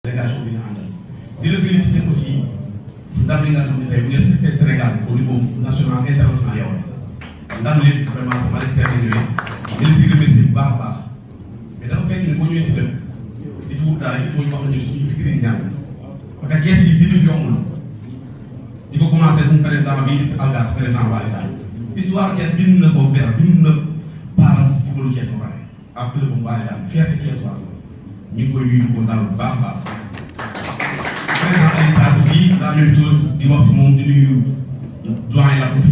délégation bi nga àndal di la féliciter aussi si ndam li nga xam ne tey bu ñu respecté Sénégal au niveau national international yow la ndam li vraiment sama externe ñëwee ñu leen di remercier bu baax a baax mais dafa fekk ne boo ñëwee si dëkk di fi wut dara il faut ñu wax la ñu suñu vitrine ñaan parce que Thiès yi bind fi yombul di ko commencé suñu président bi Algas président Waly Tall histoire Thiès bind na ko benn bind na parent si footballu Thiès ba pare ak club bu Waly Tall fierté Thiès waa ñu ngi koy nuyu ko dal bu baax a baax président Aliou Sarr aussi la même chose di wax si moom di nuyu doyen Latouf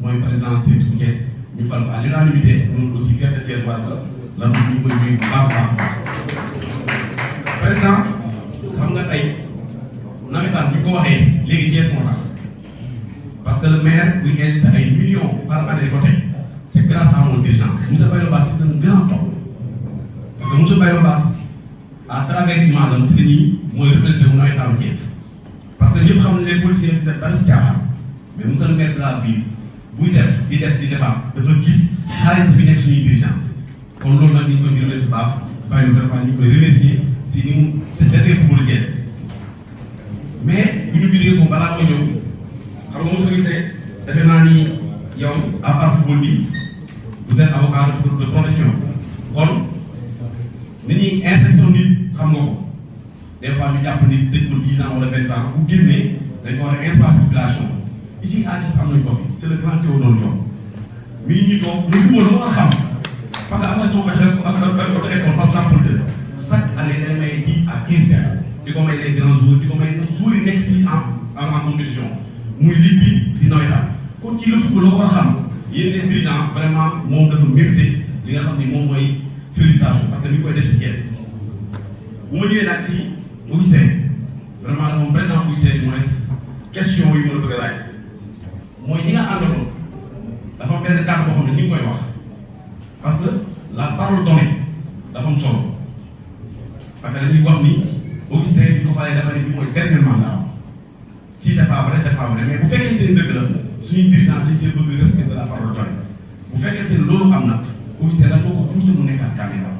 mooy président direct bu Thiès ñu fal ko à l'unanimité loolu aussi fierté Thiès waa la Latouf ñu ngi koy nuyu bu baax a baax président xam nga tey nawetaan bu ñu ko waxee léegi Thiès moo tax parce que le maire buy invité ay millions par année côté c' est grâce à mon dirigeant monsieur Baylo Bass c' est un grand homme parce que monsieur Baylo Bass à travers image am si la ñuy mooy reflété wu nawetaanu Thiès parce que ñëpp xam ne les policiers di def dara si caaxaan mais monsieur le maire de la ville buy def di defaat dafa gis xaarante bi nekk suñuy dirigeant kon loolu nag ñu ngi koy remercier bu baax bàyyi vraiment ñu ngi koy remercier si ni mu defee footballu Thiès mais bu ñu gisee foofu balaa mooy ñëw xam nga mos a gisee defe naa ni yow à part football bi vous êtes avocat de profession kon ni ñuy infraction nit xam nga ko des fois ñu jàpp nit tëj ko 10 ans wala 20 ans bu génnee dañ ko war a introduire population ici à Thiès am nañu ko fi c' est le grand Théodore Diome mi ngi ñuy toog ñu football la war a xam parce que am na coono ak auto école par exemple chaque année day may 10 à 15 personnes di ko may les grands joueurs di ko may joueurs yi nekk si en compétition muy ligue bi di nawetaan kon ci le football la ko war a xam yéen les dirigeants vraiment moom dafa mérité li nga xam ni moom mooy félicitation parce que ni ñu koy def si Thiès bu ma ñëwee nag si Augustin vraiment dafa président Augustin mooy question yi ma la bëgg a laaj mooy ñi nga àndaloon dafa am benn kàddu boo xam ne ñu ngi koy wax parce que la parole donnée dafa am solo parce que dañuy wax ni Augustin bi ko falee dafa ne bi mooy dernier mandat si c' est pas vrai c' est pas vrai mais bu fekkente ne dëgg la suñuy dirigeant dañ see bëgg respect de la parole donnée bu fekkente ne loolu am na Augustin dañ ko poussé mu nekkaat candidat.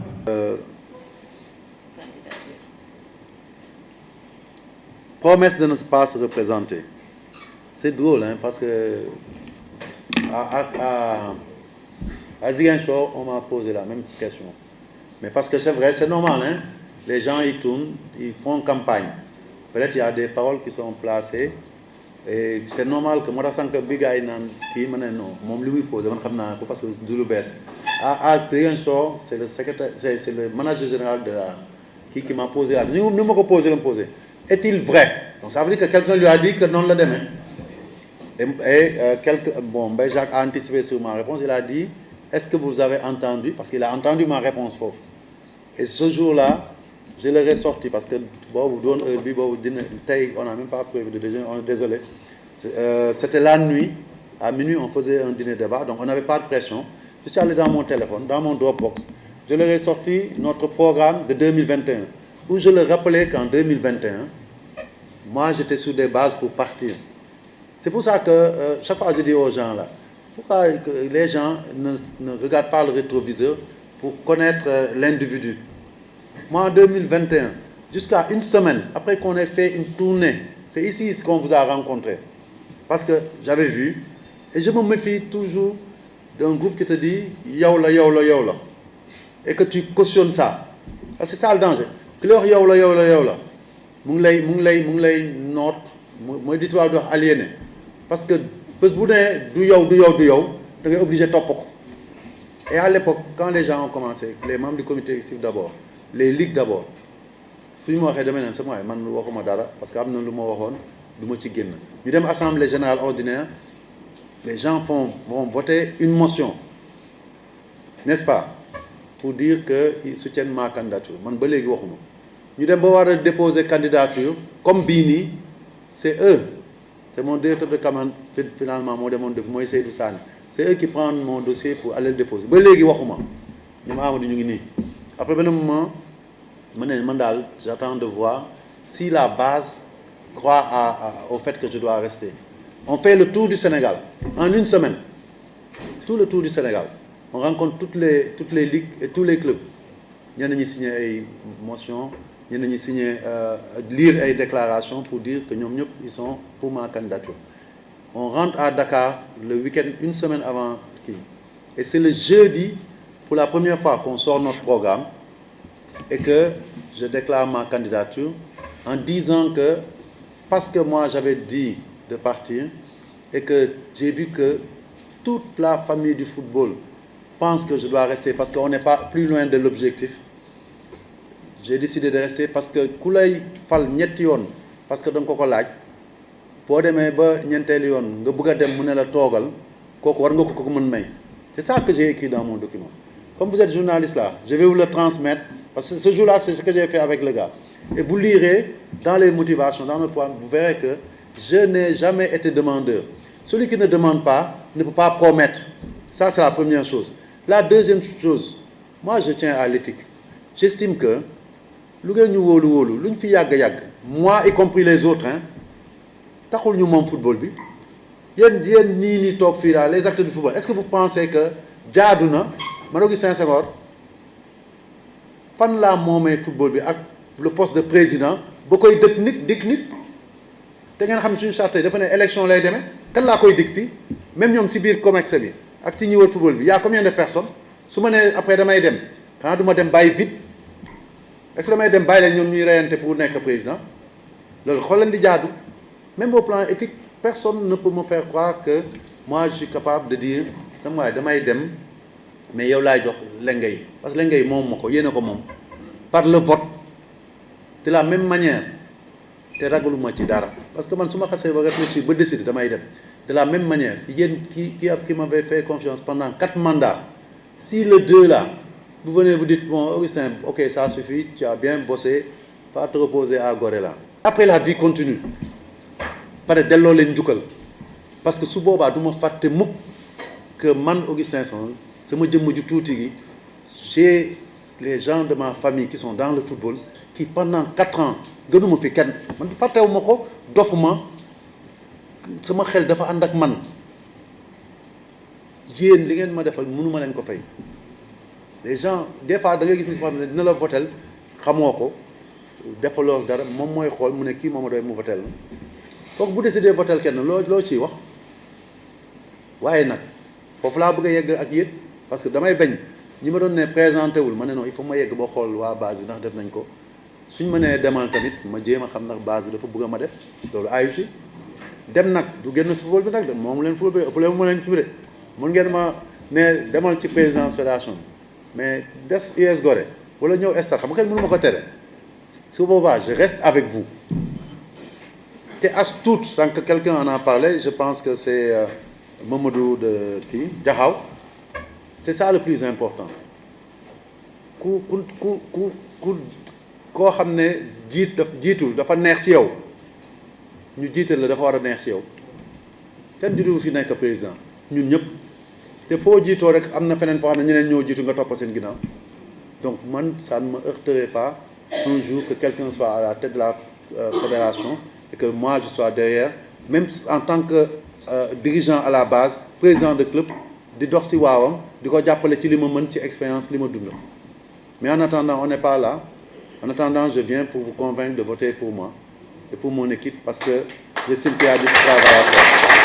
Promesse de ne pas se représenter. C'est drôle, hein, parce que à Ziguinchor, on m'a posé la même question. Mais parce que c'est vrai, c'est normal, hein. Les gens y tournent, ils font campagne. Peut-être qu'il y a des paroles qui sont placées. Et c'est normal que moi, je sens que Bigaï qui me non, mon lui pose, parce que Douloubès. À Ziguinchor, c'est le secrétaire, c'est le manager général de la qui m'a posé la question. Nous m'avons posé le poser. Est-il vrai? Donc ça veut dire que quelqu'un lui a dit que non le demain. Bon, Jacques a anticipé sur ma réponse. Il a dit, est-ce que vous avez entendu? Parce qu'il a entendu ma réponse fausse. Et ce jour-là, je leur ai sorti parce que bon, on n'a même pas prévu de déjeuner. On est désolé. C'était la nuit. À minuit, on faisait un dîner débat. Donc on n'avait pas de pression. Je suis allé dans mon téléphone, dans mon Dropbox. Je leur ai sorti notre programme de 2021. Où je leur rappelais qu'en 2021, moi, j'étais sur des bases pour partir. C'est pour ça que chaque fois je dis aux gens là, pourquoi les gens ne regardent pas le rétroviseur pour connaître l'individu. Moi, en 2021, jusqu'à une semaine, après qu'on ait fait une tournée, c'est ici qu'on vous a rencontré. Parce que j'avais vu, et je me méfie toujours d'un groupe qui te dit « yaoula, yaoula, yaoula » et que tu cautionnes ça. Parce que c'est ça le danger. Que leur yaoula, yaoula, yaoula, mu ngi lay noot mooy di tubaab di wax aliéné parce que bés bu ne du yow da ngay obligé topp ko. Et à l'époque quand les gens ont commencé les membres du comité exécutif d'abord les ligues d'abord su ñu ma waxee damay naan sama waay man waxuma dara parce que am na lu ma waxoon du ma ci génn ñu dem assemblée générale ordinaire les gens vont voter une motion n'est-ce pas pour dire qu'ils soutiennent ma candidature man ba léegi waxuma ñu dem ba war a déposer candidature comme bii nii c'est eux c'est mon directeur de campagne finalement moo demoon def mooy Seydou Sane c'est eux qui prennent mon dossier pour aller le déposer ba léegi waxuma ñu ma Amadou ñu ngi nii après benn moment ma ne man daal j'attends de voir si la base croit au fait que je dois rester. On fait le tour du Sénégal en une semaine, tout le tour du Sénégal. On rencontre toutes les ligues et tous les clubs. Ñenn ñi signé ay motion ñenn ñi signé lire ay déclarations pour dire que ñoom ñëpp ils sont pour ma candidature. On rentre à Dakar le week-end, une semaine avant kii, et c'est le jeudi pour la première fois qu'on sort notre programme et que je déclare ma candidature en disant que parce que moi j'avais dit de partir et que j'ai vu que toute la famille du football pense que je dois rester parce qu'on n'est pas plus loin de l'objectif. J'ai décidé de rester parce que ku lay fal ñetti yoon parce que da nga ko laaj boo demee ba ñeenteelu yoon nga bëgg a dem mu ne la toogal kooku war nga ko mën may. C'est ça que j'ai écrit dans mon document. Comme vous êtes journaliste là, je vais vous le transmettre parce que ce jour-là c'est ce que j'ai fait avec le gars. Et vous lirez dans les motivations, dans notre programme, vous verrez que je n'ai jamais été demandeur. Celui qui ne demande pas ne peut pas promettre. Ça c'est la première chose. La deuxième chose, moi je tiens à l'éthique. J'estime que lu ngeen ñu wóolu lu ñu fi yàgg moi y compris les autres taxul ñu moom football bi yéen nii toog fii daal les acteurs du football est-ce que vous pensez que jaadu na man Augustin Senghor fan laa moomee football bi ak le poste de président ba koy dëkk nit te ngeen xam suñu charte yi dafa ne élection lay demee kan laa koy dëkk fii même ñoom si biir COMEX bi ak ci ñi wër football bi y a combien de personnes su ma nee après damay dem xanaa du ma dem bàyyi vite est-ce que damay dem bàyyi leen ñoom ñuy reyante pour nekk président loolu xool leen di jaadu même au plan éthique personne ne peut me faire croire que moi je suis capable de dire sama waay damay dem mais yow laay jox lenge yi parce que lenge yi moom ma ko yéene ko moom par le vote de la même manière te ragaluma ci dara parce que man su ma xasee ba réfléchir ba décider damay dem de la même manière yéen qui m'avait fait confiance pendant 4 mandats si le 2 là vous venez vous dites bon Augustin ok ça suffit tu as bien bossé pas te reposer à Gorée là après la vie continue pare delloo leen njukkal parce que su boobaa du ma fàtte mukk que man Augustin Senghor sama jëmm ju tuuti gi j'ai les gens de ma famille qui sont dans le football qui pendant 4 ans gënuma fi kenn man fàttewu ma ko dofuma sama xel dafa ànd ak man yéen li ngeen ma defal mënuma leen ko fay les gens des fois da ngay gis ni xam ne dina la votel xamoo ko defaloo dara moom mooy xool mu ne kii moom a doy mu votel na donc bu décidé votel kenn loo ciy wax waaye nag foofu laa bëgg a yegg ak yéen parce que damay bañ ñi ma doon ne présenté wul ma ne non il faut ma yegg ba xool waa base bi ndax def nañ ko suñ ma nee demal tamit ma jéem a xam ndax base bi dafa bëgg a ma def loolu ayu si dem nag du génn si football bi nag de moom leen football bi ëpp leen ma leen fi de mun ngeen ma ne demal ci présidence fédération bi mais des US Gorée wala ñëw Stade xam nga kenn mënu ma ko tere su boobaa je reste avec vous te as tuut sans que quelqu'un en a parlé je pense que c'est Mamadou de kii Jaxaw c'est ça le plus important koo xam ne jiitu dafa neex ci yow ñu jiital la dafa war a neex ci yow kenn jiitu fi nekk président ñun ñëpp te foo jiitoo rek am na feneen foo xam ne ñeneen ñoo jiitu nga topp seen ginnaaw donc man ça ne me heurterait pas un jour que quelqu'un soit à la tête de la fédération et que moi je sois derrière même en tant que dirigeant à la base président de club di dox ci waawam di ko jàppale ci li ma mën ci expérience li ma dund mais en attendant on n'est pas là en attendant je viens pour vous convaincre de voter pour moi et pour mon équipe parce que j'estime qu'il y a du travail à faire.